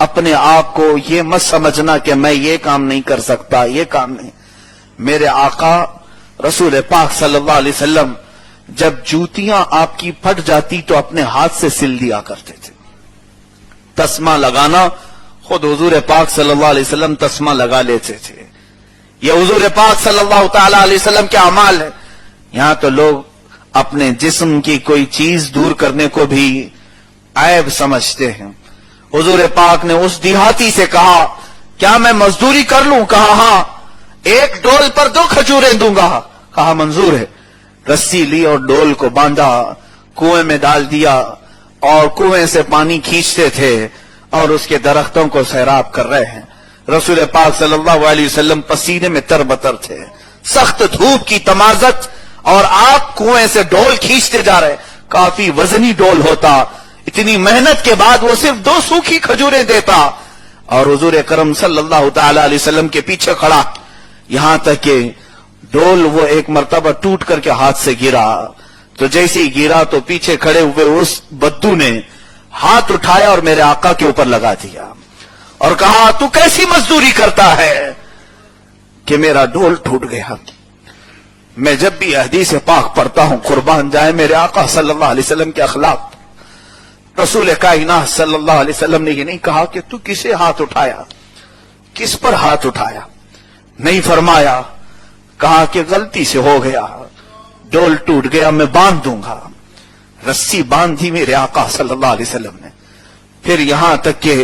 اپنے آپ کو یہ مت سمجھنا کہ میں یہ کام نہیں کر سکتا، یہ کام نہیں. میرے آقا رسول پاک صلی اللہ علیہ وسلم جب جوتیاں آپ کی پھٹ جاتی تو اپنے ہاتھ سے سل دیا کرتے تھے. تسمہ لگانا خود حضور پاک صلی اللہ علیہ وسلم تسمہ لگا لیتے تھے. یہ حضور پاک صلی اللہ تعالی علیہ وسلم کے اعمال ہے. یہاں تو لوگ اپنے جسم کی کوئی چیز دور کرنے کو بھی عیب سمجھتے ہیں. حضور پاک نے اس دیہاتی سے کہا کیا میں مزدوری کر لوں؟ کہا ہاں. 1 ڈول پر 2 کھجوریں دوں گا. کہا منظور ہے. رسی لی اور ڈول کو باندھا، کنویں میں ڈال دیا اور کنویں سے پانی کھینچتے تھے اور اس کے درختوں کو سیراب کر رہے ہیں. رسول پاک صلی اللہ علیہ وسلم پسینے میں تربتر تھے، سخت دھوپ کی تمازت، اور آپ کنویں سے ڈول کھینچتے جا رہے. کافی وزنی ڈول ہوتا. اتنی محنت کے بعد وہ صرف 2 سوکھی کھجوریں دیتا اور حضور اکرم صلی اللہ تعالی علیہ وسلم کے پیچھے کھڑا، یہاں تک کہ ڈول وہ ایک مرتبہ ٹوٹ کر کے ہاتھ سے گرا. تو جیسے ہی گرا تو پیچھے کھڑے ہوئے اس بدو نے ہاتھ اٹھایا اور میرے آقا کے اوپر لگا دیا اور کہا تو کیسی مزدوری کرتا ہے کہ میرا ڈول ٹوٹ گیا. میں جب بھی حدیث پاک پڑھتا ہوں قربان جائے میرے آقا صلی اللہ علیہ وسلم کے اخلاق. رسول کائنات صلی اللہ علیہ وسلم نے یہ نہیں کہا کہ تو کسے ہاتھ اٹھایا، کس پر ہاتھ اٹھایا، نہیں فرمایا. کہا کہ غلطی سے ہو گیا، ڈول ٹوٹ گیا، میں باندھ دوں گا. رسی باندھی میرے آقا صلی اللہ علیہ وسلم نے. پھر یہاں تک کہ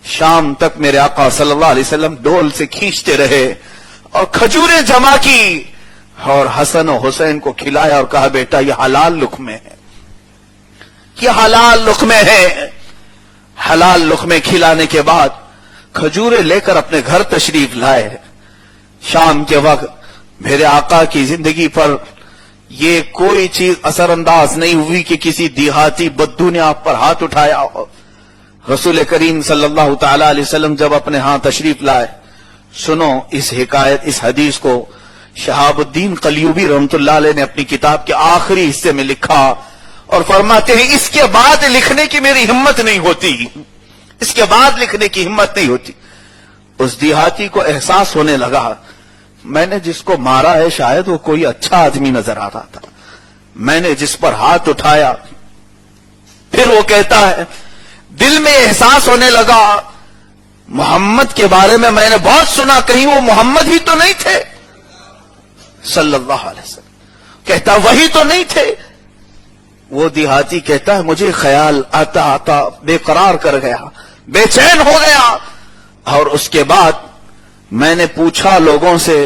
شام تک میرے آقا صلی اللہ علیہ وسلم ڈول سے کھینچتے رہے اور کھجوریں جمع کی اور حسن و حسین کو کھلایا اور کہا بیٹا یہ حلال لقمے ہیں، یہ حلال لقمے ہیں. حلال لقمے کھلانے کے بعد کھجوریں لے کر اپنے گھر تشریف لائے. شام کے وقت میرے آقا کی زندگی پر یہ کوئی چیز اثر انداز نہیں ہوئی کہ کسی دیہاتی بدو نے آپ پر ہاتھ اٹھایا ہو. رسول کریم صلی اللہ تعالی علیہ وسلم جب اپنے ہاں تشریف لائے، سنو اس حکایت، اس حدیث کو شہاب الدین قلیوبی رحمت اللہ علیہ نے اپنی کتاب کے آخری حصے میں لکھا اور فرماتے ہیں اس کے بعد لکھنے کی میری ہمت نہیں ہوتی، اس کے بعد لکھنے کی ہمت نہیں ہوتی. اس دیہاتی کو احساس ہونے لگا میں نے جس کو مارا ہے شاید وہ کوئی اچھا آدمی نظر آ رہا تھا، میں نے جس پر ہاتھ اٹھایا. پھر وہ کہتا ہے دل میں احساس ہونے لگا محمد کے بارے میں نے بہت سنا، کہیں وہ محمد ہی تو نہیں تھے صلی اللہ علیہ وسلم. کہتا وہی تو نہیں تھے. وہ دیہاتی کہتا ہے مجھے خیال آتا آتا بے قرار کر گیا، بے چین ہو گیا. اور اس کے بعد میں نے پوچھا لوگوں سے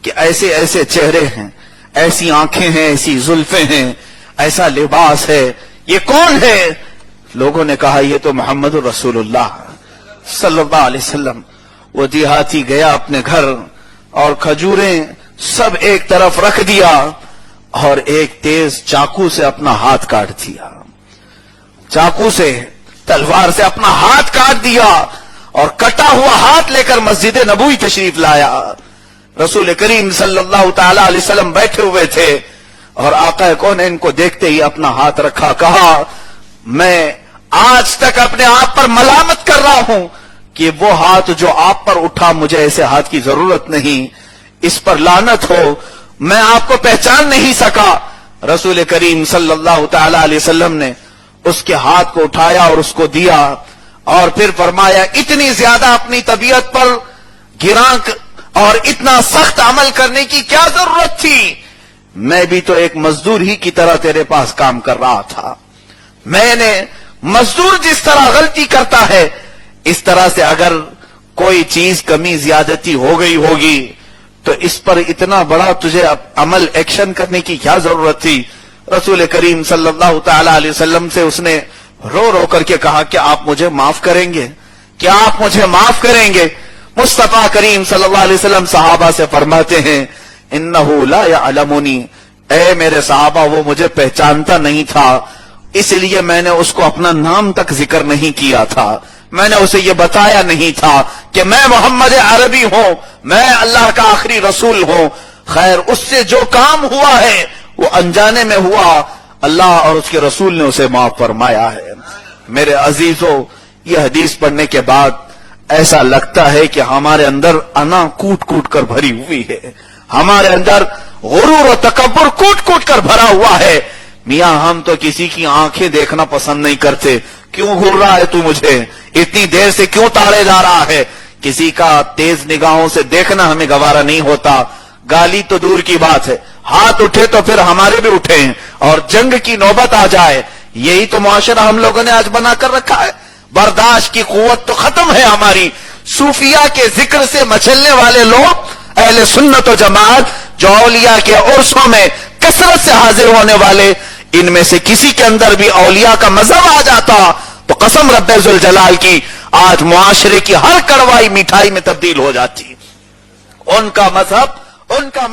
کہ ایسے ایسے چہرے ہیں، ایسی آنکھیں ہیں، ایسی زلفیں ہیں، ایسا لباس ہے، یہ کون ہے؟ لوگوں نے کہا یہ تو محمد رسول اللہ صلی اللہ علیہ وسلم. وہ دیہاتی گیا اپنے گھر اور کھجوریں سب ایک طرف رکھ دیا اور ایک تیز چاقو سے اپنا ہاتھ کاٹ دیا. چاقو سے، تلوار سے اپنا ہاتھ کاٹ دیا اور کٹا ہوا ہاتھ لے کر مسجد نبوی تشریف لایا. رسول کریم صلی اللہ تعالی علیہ وسلم بیٹھے ہوئے تھے اور آقا کونین کو دیکھتے ہی اپنا ہاتھ رکھا. کہا میں آج تک اپنے آپ پر ملامت کر رہا ہوں کہ وہ ہاتھ جو آپ پر اٹھا مجھے ایسے ہاتھ کی ضرورت نہیں، اس پر لعنت ہو، میں آپ کو پہچان نہیں سکا. رسول کریم صلی اللہ تعالی علیہ وسلم نے اس کے ہاتھ کو اٹھایا اور اس کو دیا اور پھر فرمایا اتنی زیادہ اپنی طبیعت پر گراں اور اتنا سخت عمل کرنے کی کیا ضرورت تھی؟ میں بھی تو ایک مزدور ہی کی طرح تیرے پاس کام کر رہا تھا. میں نے مزدور جس طرح غلطی کرتا ہے اس طرح سے اگر کوئی چیز کمی زیادتی ہو گئی ہوگی تو اس پر اتنا بڑا تجھے عمل ایکشن کرنے کی کیا ضرورت تھی؟ رسول کریم صلی اللہ تعالی علیہ وسلم سے اس نے رو رو کر کے کہا کہ آپ مجھے معاف کریں گے؟ کیا آپ مجھے معاف کریں گے؟ مصطفیٰ کریم صلی اللہ علیہ وسلم صحابہ سے فرماتے ہیں انہو لا یعلمنی، اے میرے صحابہ وہ مجھے پہچانتا نہیں تھا، اس لیے میں نے اس کو اپنا نام تک ذکر نہیں کیا تھا، میں نے اسے یہ بتایا نہیں تھا کہ میں محمد عربی ہوں، میں اللہ کا آخری رسول ہوں. خیر اس سے جو کام ہوا ہے وہ انجانے میں ہوا، اللہ اور اس کے رسول نے اسے معاف فرمایا ہے. میرے عزیزو یہ حدیث پڑھنے کے بعد ایسا لگتا ہے کہ ہمارے اندر انا کوٹ کوٹ کر بھری ہوئی ہے، ہمارے اندر غرور و تکبر کوٹ کوٹ کر بھرا ہوا ہے. میاں ہم تو کسی کی آنکھیں دیکھنا پسند نہیں کرتے، کیوں گھور رہا ہے تو مجھے، اتنی دیر سے کیوں تاڑے جا رہا ہے؟ کسی کا تیز نگاہوں سے دیکھنا ہمیں گوارا نہیں ہوتا. گالی تو دور کی بات ہے، ہاتھ اٹھے تو پھر ہمارے بھی اٹھے ہیں، اور جنگ کی نوبت آ جائے. یہی تو معاشرہ ہم لوگوں نے آج بنا کر رکھا ہے. برداشت کی قوت تو ختم ہے ہماری. صوفیاء کے ذکر سے مچلنے والے لوگ اہل سنت و جماعت، جو اولیاء کے عرصوں میں کثرت سے حاضر ہونے والے، ان میں سے کسی کے اندر بھی اولیاء کا مذہب آ جاتا تو قسم رب ذوالجلال کی آج معاشرے کی ہر کڑوائی مٹھائی میں تبدیل ہو جاتی. ان کا مذہب، ان کا